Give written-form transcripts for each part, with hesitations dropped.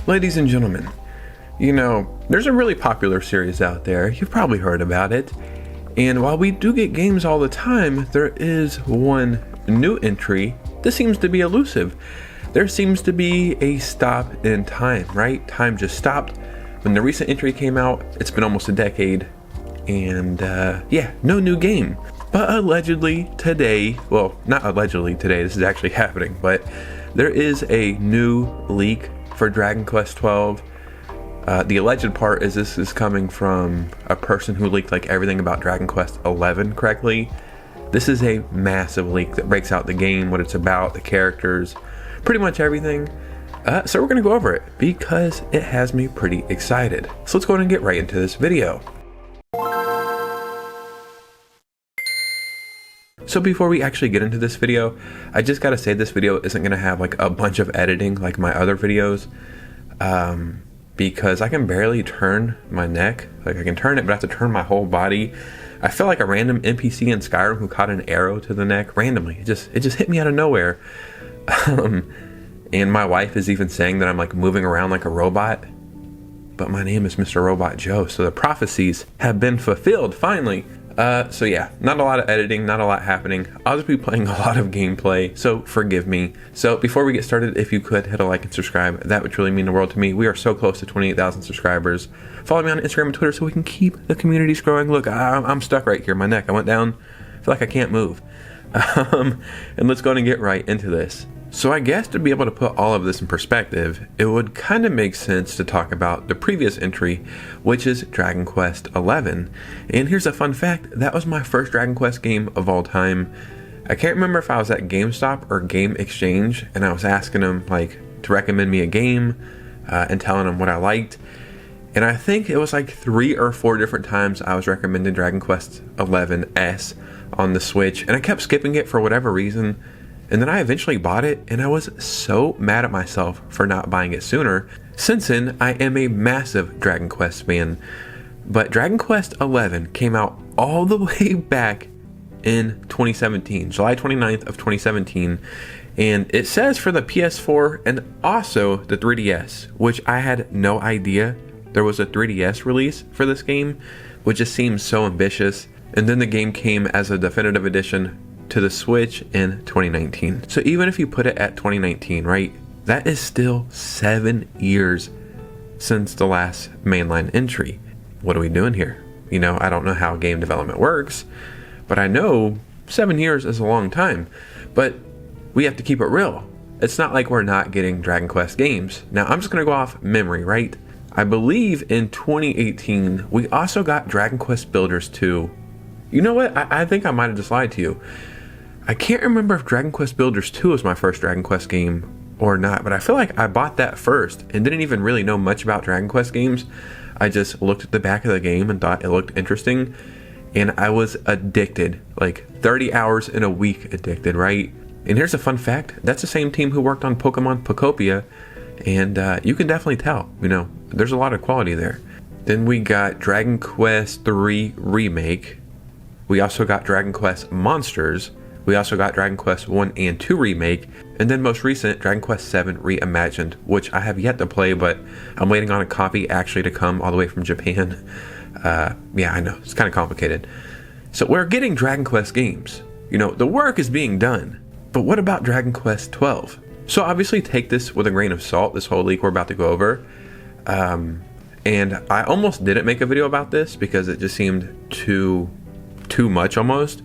Ladies and gentlemen, you know, there's a really popular series out there. You've probably heard about it. And while we do get games all the time, there is one new entry that seems to be elusive. There seems to be a stop in time, right? Time just stopped. When the recent entry came out, it's been almost a decade. And yeah, no new game. But allegedly today, well, not allegedly today, this is actually happening, but there is a new leak for Dragon Quest XII. The alleged part is this is coming from a person who leaked like everything about Dragon Quest XI correctly. This is a massive leak that breaks out the game, what it's about, the characters, pretty much everything. So we're gonna go over it because it has me pretty excited. So let's go ahead and get right into this video. So before we actually get into this video, I just gotta say this video isn't gonna have like a bunch of editing like my other videos, because I can barely turn my neck. Like I can turn it, but I have to turn my whole body. I feel like a random NPC in Skyrim who caught an arrow to the neck randomly. It just hit me out of nowhere. And my wife is even saying that I'm like moving around like a robot. But my name is Mr. Robot Joe, so the prophecies have been fulfilled finally. So yeah, not a lot of editing, not a lot happening. I'll just be playing a lot of gameplay, so forgive me. So before we get started, if you could hit a like and subscribe, that would truly mean the world to me. We are so close to 28,000 subscribers. Follow me on Instagram and Twitter so we can keep the communities growing. Look, I'm stuck right here, my neck, I went down, I feel like I can't move. And let's go ahead and get right into this. So I guess to be able to put all of this in perspective, it would kind of make sense to talk about the previous entry, which is Dragon Quest XI. And here's a fun fact, that was my first Dragon Quest game of all time. I can't remember if I was at GameStop or Game Exchange, and I was asking them like to recommend me a game and telling them what I liked. And I think it was like 3 or 4 different times I was recommended Dragon Quest XI S on the Switch, and I kept skipping it for whatever reason. And then I eventually bought it, and I was so mad at myself for not buying it sooner. Since then, I am a massive Dragon Quest fan. But Dragon Quest XI came out all the way back in 2017, July 29th of 2017. And it says for the PS4 and also the 3DS, which I had no idea there was a 3DS release for this game, which just seems so ambitious. And then the game came as a definitive edition to the Switch in 2019. So even if you put it at 2019, right, that is still 7 years since the last mainline entry. What are we doing here? You know, I don't know how game development works, but I know 7 years is a long time. But we have to keep it real. It's not like we're not getting Dragon Quest games. Now I'm just gonna go off memory, right? I believe in 2018 we also got Dragon Quest Builders 2. You know what? I think I might have just lied to you. I can't remember if Dragon Quest Builders 2 was my first Dragon Quest game or not, but I feel like I bought that first and didn't even really know much about Dragon Quest games. I just looked at the back of the game and thought it looked interesting, and I was addicted, like 30 hours in a week addicted, right? And here's a fun fact, that's the same team who worked on Pokemon Pocopia, and you can definitely tell, you know, there's a lot of quality there. Then we got Dragon Quest III Remake. We also got Dragon Quest Monsters. We also got Dragon Quest 1 and 2 Remake, and then most recent, Dragon Quest 7 Reimagined, which I have yet to play, but I'm waiting on a copy actually to come all the way from Japan. Yeah, I know, it's kind of complicated. So we're getting Dragon Quest games. You know, the work is being done, but what about Dragon Quest 12? So obviously take this with a grain of salt, this whole leak we're about to go over. And I almost didn't make a video about this because it just seemed too much almost.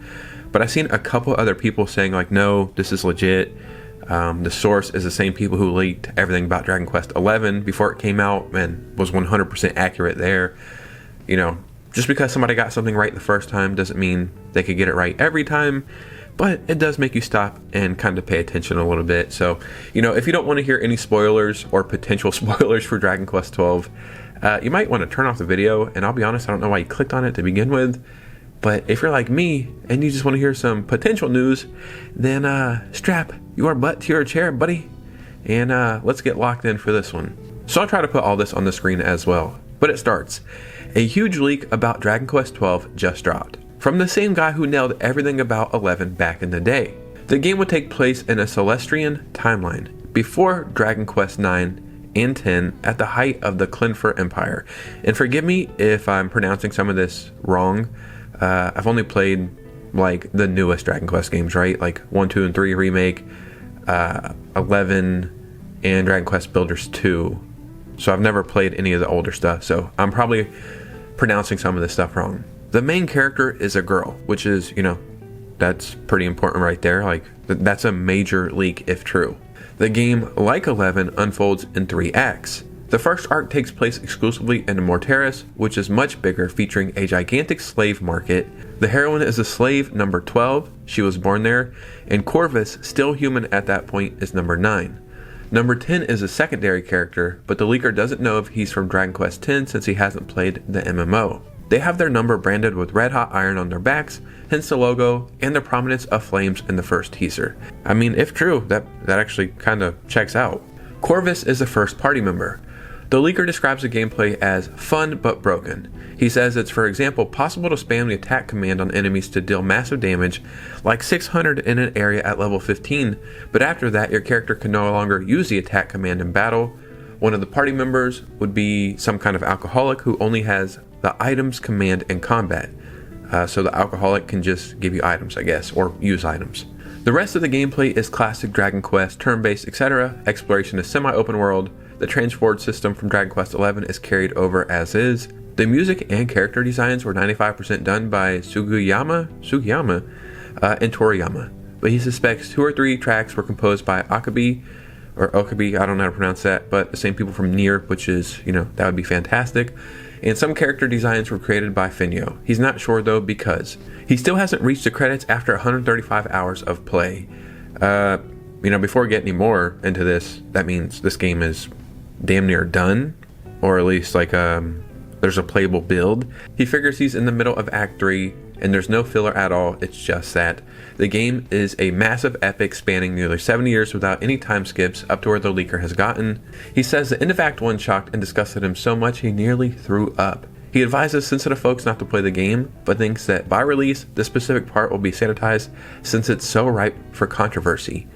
But I've seen a couple other people saying like, no, this is legit. The source is the same people who leaked everything about Dragon Quest XI before it came out and was 100% accurate there. You know, just because somebody got something right the first time doesn't mean they could get it right every time, but it does make you stop and kind of pay attention a little bit. So, you know, if you don't want to hear any spoilers or potential spoilers for Dragon Quest XII, you might want to turn off the video. And I'll be honest, I don't know why you clicked on it to begin with. But if you're like me and you just want to hear some potential news, then strap your butt to your chair, buddy, and let's get locked in for this one. So I'll try to put all this on the screen as well. But it starts. A huge leak about Dragon Quest XII just dropped, from the same guy who nailed everything about 11 back in the day. The game would take place in a Celestian timeline, before Dragon Quest IX and 10 at the height of the Clinfer Empire. And forgive me if I'm pronouncing some of this wrong. I've only played like the newest Dragon Quest games, right? Like 1, 2, and 3 remake, 11, and Dragon Quest Builders 2. So I've never played any of the older stuff, so I'm probably pronouncing some of this stuff wrong. The main character is a girl, which is, that's pretty important right there. Like, that's a major leak if true. The game, like 11, unfolds in 3 acts. The first arc takes place exclusively in Mortaris, which is much bigger, featuring a gigantic slave market. The heroine is a slave number 12, she was born there, and Corvus, still human at that point, is number 9. Number 10 is a secondary character, but the leaker doesn't know if he's from Dragon Quest X since he hasn't played the MMO. They have their number branded with red hot iron on their backs, hence the logo and the prominence of flames in the first teaser. I mean, if true, that actually kind of checks out. Corvus is the first party member. The leaker describes the gameplay as fun but broken. He says it's, for example, possible to spam the attack command on enemies to deal massive damage, like 600 in an area at level 15, but after that your character can no longer use the attack command in battle. One of the party members would be some kind of alcoholic who only has the items command in combat. So the alcoholic can just give you items, I guess, or use items. The rest of the gameplay is classic Dragon Quest, turn-based, etc. Exploration is semi-open world. The transport system from Dragon Quest XI is carried over as is. The music and character designs were 95% done by Sugiyama and Toriyama, but he suspects 2 or 3 tracks were composed by Okabe, I don't know how to pronounce that, but the same people from Nier, which is, that would be fantastic. And some character designs were created by Finyo. He's not sure though because he still hasn't reached the credits after 135 hours of play. Before getting any more into this, that means this game is damn near done, or at least like there's a playable build. He figures he's in the middle of Act 3 and there's no filler at all, it's just that. The game is a massive epic spanning nearly 70 years without any time skips up to where the leaker has gotten. He says the end of Act 1 shocked and disgusted him so much he nearly threw up. He advises sensitive folks not to play the game, but thinks that by release, this specific part will be sanitized since it's so ripe for controversy.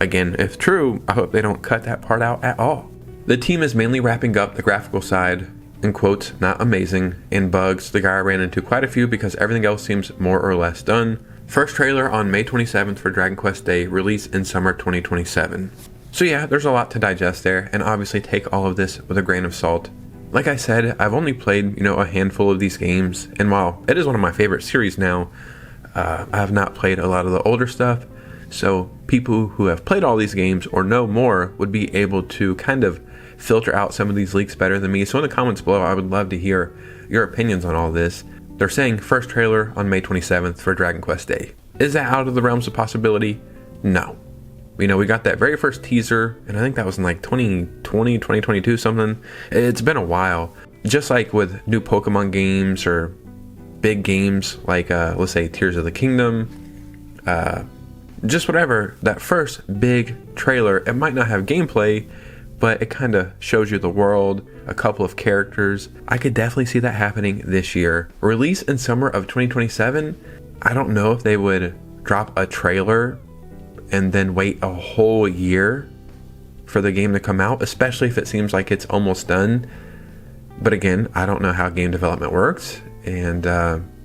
Again, if true, I hope they don't cut that part out at all. The team is mainly wrapping up the graphical side, in quotes, not amazing, and bugs. The guy ran into quite a few because everything else seems more or less done. First trailer on May 27th for Dragon Quest Day, release in summer 2027. So yeah, there's a lot to digest there, and obviously take all of this with a grain of salt. Like I said, I've only played, a handful of these games, and while it is one of my favorite series now, I have not played a lot of the older stuff, so people who have played all these games or know more would be able to kind of filter out some of these leaks better than me. So in the comments below, I would love to hear your opinions on all this. They're saying first trailer on May 27th for Dragon Quest Day. Is that out of the realms of possibility? No. We got that very first teaser, and I think that was in like 2020, 2022, something. It's been a while. Just like with new Pokemon games or big games like, let's say, Tears of the Kingdom, just whatever, that first big trailer, it might not have gameplay, but it kind of shows you the world, a couple of characters. I could definitely see that happening this year. Release in summer of 2027, I don't know if they would drop a trailer and then wait a whole year for the game to come out, especially if it seems like it's almost done. But again, I don't know how game development works, and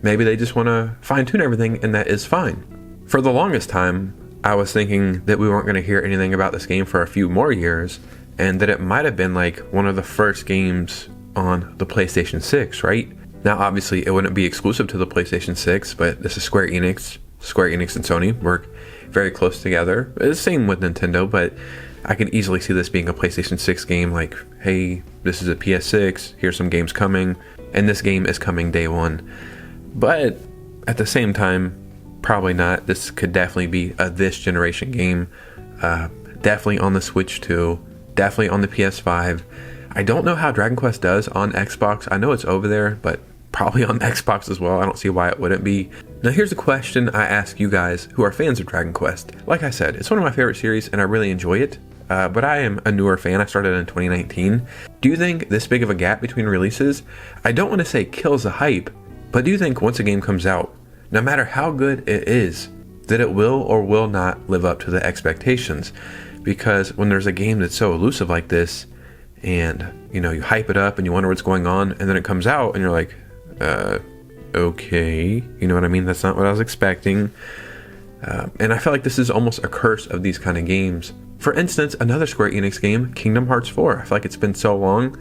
maybe they just want to fine-tune everything, and that is fine. For the longest time, I was thinking that we weren't going to hear anything about this game for a few more years, and that it might have been like one of the first games on the PlayStation 6, right? Now, obviously, it wouldn't be exclusive to the PlayStation 6, but this is Square Enix. Square Enix and Sony work very close together. It's the same with Nintendo, but I can easily see this being a PlayStation 6 game, like, hey, this is a PS6, here's some games coming, and this game is coming day one. But at the same time, probably not. This could definitely be a this generation game. Definitely on the Switch 2. Definitely on the PS5. I don't know how Dragon Quest does on Xbox. I know it's over there, but probably on Xbox as well. I don't see why it wouldn't be. Now here's a question I ask you guys who are fans of Dragon Quest. Like I said, it's one of my favorite series and I really enjoy it. But I am a newer fan. I started in 2019. Do you think this big of a gap between releases, I don't want to say kills the hype, but do you think once a game comes out, no matter how good it is, that it will or will not live up to the expectations? because when there's a game that's so elusive like this, and you know, you hype it up and you wonder what's going on, and then it comes out and you're like, okay, you know what I mean? That's not what I was expecting. And I feel like this is almost a curse of these kind of games. For instance, another Square Enix game, Kingdom Hearts 4. I feel like it's been so long,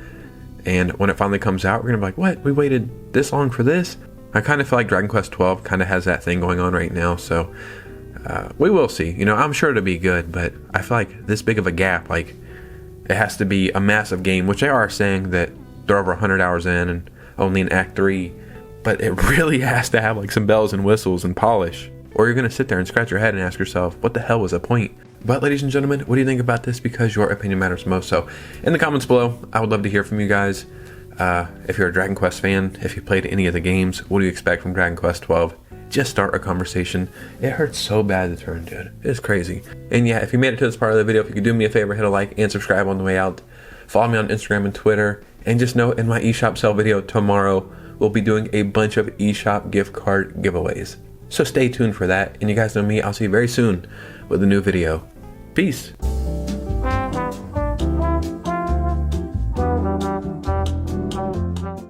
and when it finally comes out, we're gonna be like, what? We waited this long for this? I kind of feel like Dragon Quest 12 kind of has that thing going on right now, so we will see. You know, I'm sure it'll be good, but I feel like this big of a gap, like, it has to be a massive game, which they are saying that they're over 100 hours in and only in Act 3, but it really has to have like some bells and whistles and polish, or you're gonna sit there and scratch your head and ask yourself, what the hell was the point? But ladies and gentlemen, what do you think about this? Because your opinion matters most. So in the comments below, I would love to hear from you guys. If you're a Dragon Quest fan, if you played any of the games, what do you expect from Dragon Quest 12? Just start a conversation. It hurts so bad to turn, dude. It's crazy. And yeah, if you made it to this part of the video, if you could do me a favor, hit a like and subscribe on the way out. Follow me on Instagram and Twitter. And just know, in my eShop sale video tomorrow, we'll be doing a bunch of eShop gift card giveaways. So stay tuned for that. And you guys know me, I'll see you very soon with a new video. Peace.